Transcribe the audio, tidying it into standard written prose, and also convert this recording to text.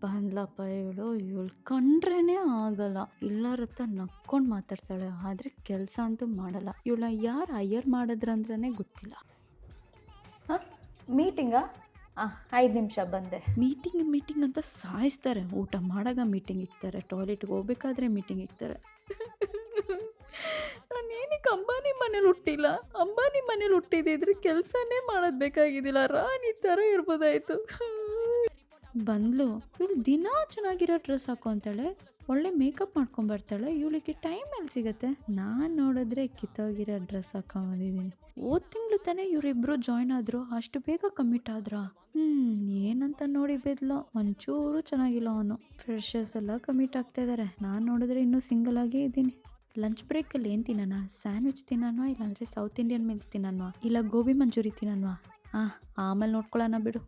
ಬಂದ್ಲಪ್ಪ ಇವಳು ಕಂಡ್ರೇನೆ ಆಗಲ್ಲ. ಎಲ್ಲರ ಹತ್ರ ನಕ್ಕೊಂಡು ಮಾತಾಡ್ತಾಳೆ, ಆದರೆ ಕೆಲಸ ಅಂತೂ ಮಾಡಲ್ಲ. ಇವಳ ಯಾರು ಹೈಯರ್ ಮಾಡಿದ್ರಂದ್ರೇ ಗೊತ್ತಿಲ್ಲ. ಹಾಂ, ಮೀಟಿಂಗಾ? 5 ನಿಮಿಷ ಬಂದೆ. ಮೀಟಿಂಗ್ ಅಂತ ಸಾಯಿಸ್ತಾರೆ. ಊಟ ಮಾಡಾಗ ಮೀಟಿಂಗ್ ಇಕ್ತಾರೆ, ಟಾಯ್ಲೆಟ್ಗೆ ಹೋಗ್ಬೇಕಾದ್ರೆ ಮೀಟಿಂಗ್ ಇಕ್ತಾರೆ. ನಾನು ಏನಕ್ಕೆ ಅಂಬಾನಿ ಮನೇಲಿ ಹುಟ್ಟಿಲ್ಲ? ಅಂಬಾನಿ ಮನೇಲಿ ಹುಟ್ಟಿದಿದ್ರೆ ಕೆಲಸನೇ ಮಾಡೋದು ಬೇಕಾಗಿದ್ದಿಲ್ಲ, ರಾಣಿ ಥರ ಇರ್ಬೋದಾಯ್ತು. ಬಂದ್ಲು, ಇವಳು ದಿನ ಚೆನ್ನಾಗಿರೋ ಡ್ರೆಸ್ ಹಾಕೊತಾಳೆ, ಒಳ್ಳೆ ಮೇಕಪ್ ಮಾಡ್ಕೊಂಬರ್ತಾಳೆ. ಇವಳಿಗೆ ಟೈಮ್ ಎಲ್ಲಿ ಸಿಗತ್ತೆ? ನಾನು ನೋಡಿದ್ರೆ ಕಿತ್ತೋಗಿರೋ ಡ್ರೆಸ್ ಹಾಕೊಂಬಂದಿದ್ದೀನಿ. ಹೋದ ತಿಂಗಳು ತಾನೇ ಇವರಿಬ್ಬರು ಜಾಯ್ನ್ ಆದರು, ಅಷ್ಟು ಬೇಗ ಕಮಿಟ್ ಆದ್ರಾ? ಏನಂತ ನೋಡಿ ಬೆದ್ಲು, ಒಂಚೂರು ಚೆನ್ನಾಗಿಲ್ಲ ಅವನು. ಫ್ರೆಶರ್ಸ್ ಎಲ್ಲ ಕಮಿಟ್ ಆಗ್ತಾ ಇದ್ದಾರೆ, ನಾನು ನೋಡಿದ್ರೆ ಇನ್ನೂ ಸಿಂಗಲ್ ಆಗೇ ಇದ್ದೀನಿ. ಲಂಚ್ ಬ್ರೇಕಲ್ಲಿ ಏನು ತಿನ್ನೋಣ? ಸ್ಯಾಂಡ್ವಿಚ್ ತಿನ್ನೋಣ, ಇಲ್ಲಾಂದರೆ ಸೌತ್ ಇಂಡಿಯನ್ ಮೀಲ್ಸ್ ತಿನ್ನೋಣ, ಇಲ್ಲ ಗೋಬಿ ಮಂಚೂರಿ ತಿನ್ನೋಣ? ಆಮೇಲೆ ನೋಡ್ಕೊಳ್ಳೋಣ ಬಿಡು.